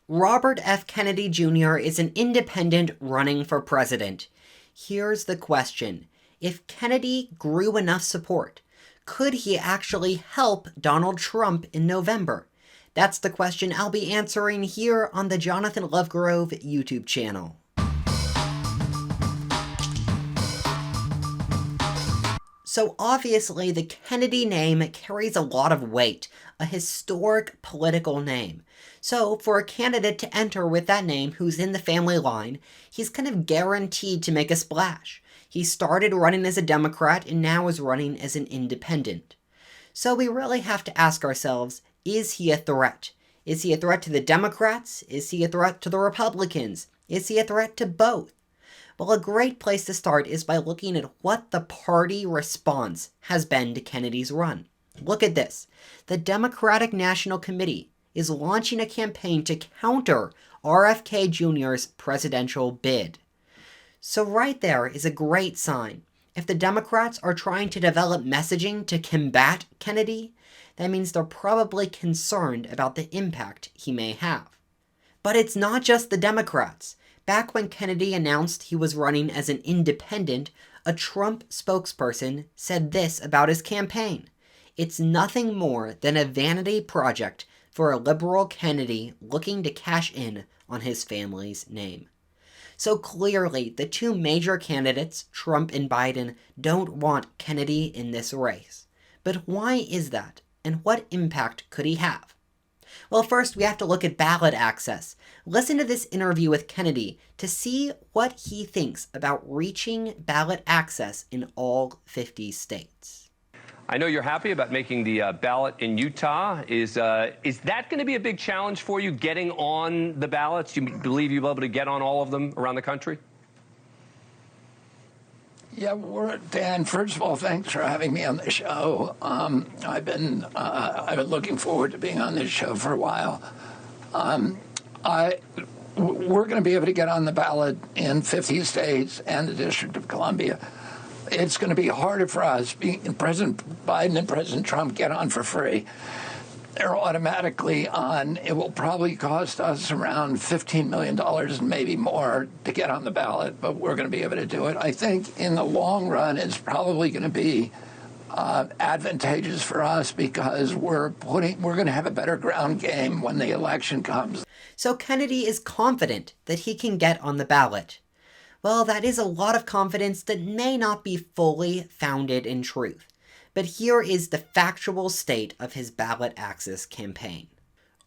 Robert F. Kennedy Jr. is an independent running for president. Here's the question. If Kennedy grew enough support, could he actually help Donald Trump in November? That's the question I'll be answering here on the Jonathan Lovegrove YouTube channel. So obviously the Kennedy name carries a lot of weight, a historic political name. So for a candidate to enter with that name who's in the family line, he's kind of guaranteed to make a splash. He started running as a Democrat and now is running as an independent. So we really have to ask ourselves, is he a threat? Is he a threat to the Democrats? Is he a threat to the Republicans? Is he a threat to both? Well, a great place to start is by looking at what the party response has been to Kennedy's run. Look at this. The Democratic National Committee is launching a campaign to counter RFK Jr.'s presidential bid. So right there is a great sign. If the Democrats are trying to develop messaging to combat Kennedy, that means they're probably concerned about the impact he may have. But it's not just the Democrats. Back when Kennedy announced he was running as an independent, a Trump spokesperson said this about his campaign. It's nothing more than a vanity project for a liberal Kennedy looking to cash in on his family's name. So clearly, the two major candidates, Trump and Biden, don't want Kennedy in this race. But why is that? And what impact could he have? Well, first we have to look at ballot access. Listen to this interview with Kennedy to see what he thinks about reaching ballot access in all 50 states. I know you're happy about making the ballot in Utah. Is that going to be a big challenge for you, getting on the ballots? Do you believe you'll be able to get on all of them around the country? Yeah, Dan, first of all, thanks for having me on the show. I've been looking forward to being on this show for a while. We're going to be able to get on the ballot in 50 states and the District of Columbia. It's going to be harder for us. President Biden and President Trump get on for free. They're automatically on. It will probably cost us around $15 million and maybe more to get on the ballot, but we're going to be able to do it. I think in the long run, it's probably going to be advantageous for us because we're going to have a better ground game when the election comes. So Kennedy is confident that he can get on the ballot. Well, that is a lot of confidence that may not be fully founded in truth. But here is the factual state of his ballot access campaign.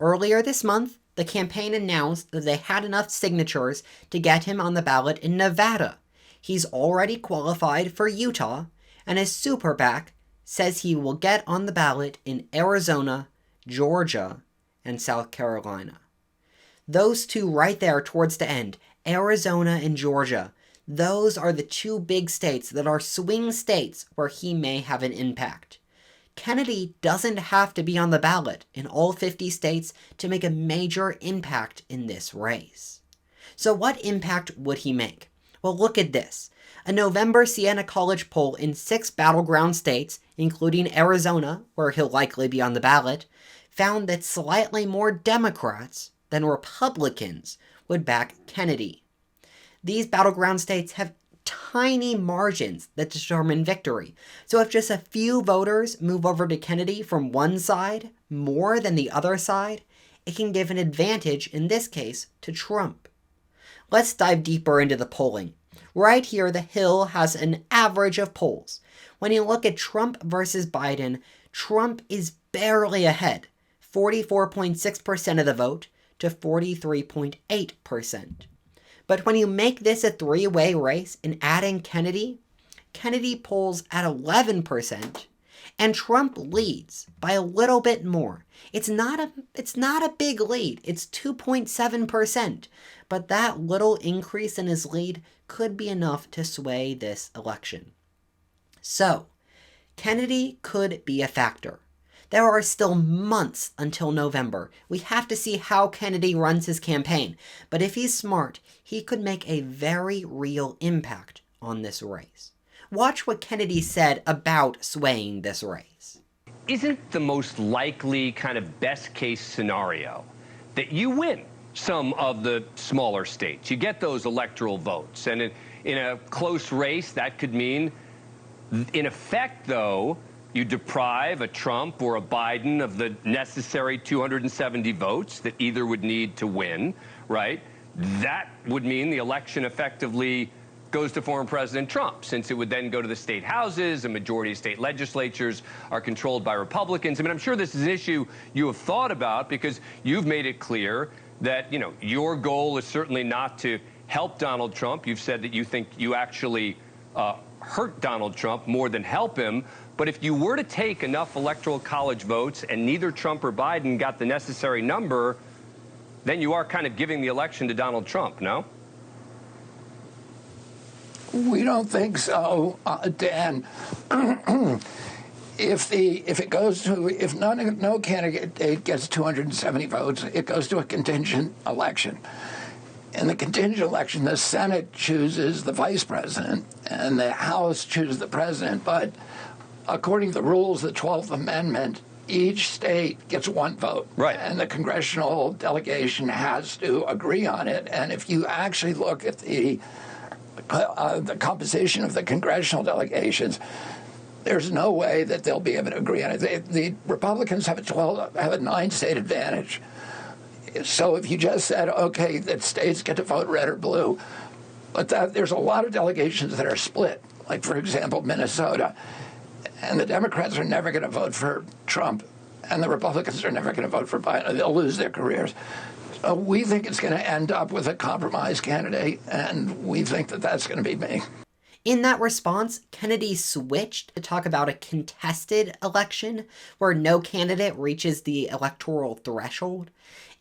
Earlier this month, the campaign announced that they had enough signatures to get him on the ballot in Nevada. He's already qualified for Utah, and his super PAC says he will get on the ballot in Arizona, Georgia, and South Carolina. Those two right there towards the end, Arizona and Georgia, those are the two big states that are swing states where he may have an impact. Kennedy doesn't have to be on the ballot in all 50 states to make a major impact in this race. So what impact would he make? Well, look at this. A November Siena College poll in 6 battleground states, including Arizona, where he'll likely be on the ballot, found that slightly more Democrats than Republicans would back Kennedy. These battleground states have tiny margins that determine victory. So if just a few voters move over to Kennedy from one side more than the other side, it can give an advantage, in this case, to Trump. Let's dive deeper into the polling. Right here, The Hill has an average of polls. When you look at Trump versus Biden, Trump is barely ahead, 44.6% of the vote to 43.8%. But when you make this a three-way race and add in Kennedy, Kennedy polls at 11%, and Trump leads by a little bit more. It's not a big lead. It's 2.7%, but that little increase in his lead could be enough to sway this election. So, Kennedy could be a factor. There are still months until November. We have to see how Kennedy runs his campaign. But if he's smart, he could make a very real impact on this race. Watch what Kennedy said about swaying this race. Isn't the most likely kind of best case scenario that you win some of the smaller states. You get those electoral votes. And in a close race, that could mean, in effect, though, you deprive a Trump or a Biden of the necessary 270 votes that either would need to win, right? That would mean the election effectively goes to former President Trump, since it would then go to the state houses. A majority of state legislatures are controlled by Republicans. I mean, I'm sure this is an issue you have thought about, because you've made it clear that, your goal is certainly not to help Donald Trump. You've said that you think you actually hurt Donald Trump more than help him. But if you were to take enough electoral college votes and neither Trump or Biden got the necessary number, then you are kind of giving the election to Donald Trump, no? We don't think so, Dan. If no candidate gets 270 votes, it goes to a contingent election. In the contingent election, the Senate chooses the vice president and the House chooses the president. But according to the rules of the 12th Amendment, each state gets one vote. Right. And the congressional delegation has to agree on it. And if you actually look at the composition of the congressional delegations, there's no way that they'll be able to agree on it. The Republicans have a 9-state advantage. So if you just said, okay, that states get to vote red or blue, but there's a lot of delegations that are split, like, for example, Minnesota. And the Democrats are never going to vote for Trump, and the Republicans are never going to vote for Biden. They'll lose their careers. So we think it's going to end up with a compromise candidate, and we think that that's going to be me. In that response, Kennedy switched to talk about a contested election where no candidate reaches the electoral threshold.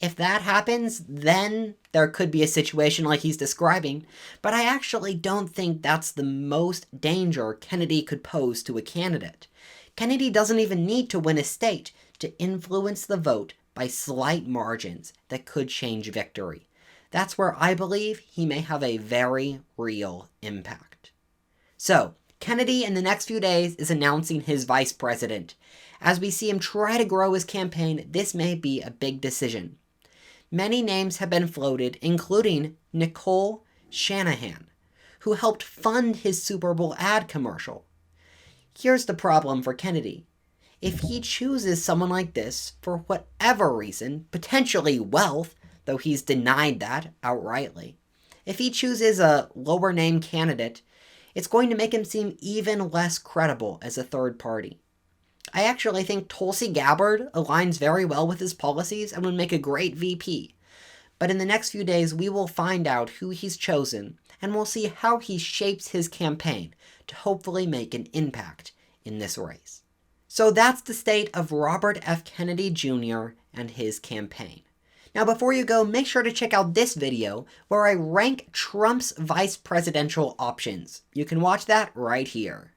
If that happens, then there could be a situation like he's describing, but I actually don't think that's the most danger Kennedy could pose to a candidate. Kennedy doesn't even need to win a state to influence the vote by slight margins that could change victory. That's where I believe he may have a very real impact. So, Kennedy in the next few days is announcing his vice president. As we see him try to grow his campaign, this may be a big decision. Many names have been floated, including Nicole Shanahan, who helped fund his Super Bowl ad commercial. Here's the problem for Kennedy. If he chooses someone like this, for whatever reason, potentially wealth, though he's denied that outrightly, if he chooses a lower name candidate, it's going to make him seem even less credible as a third party. I actually think Tulsi Gabbard aligns very well with his policies and would make a great VP. But in the next few days, we will find out who he's chosen, and we'll see how he shapes his campaign to hopefully make an impact in this race. So that's the state of Robert F. Kennedy Jr. and his campaign. Now before you go, make sure to check out this video where I rank Trump's vice presidential options. You can watch that right here.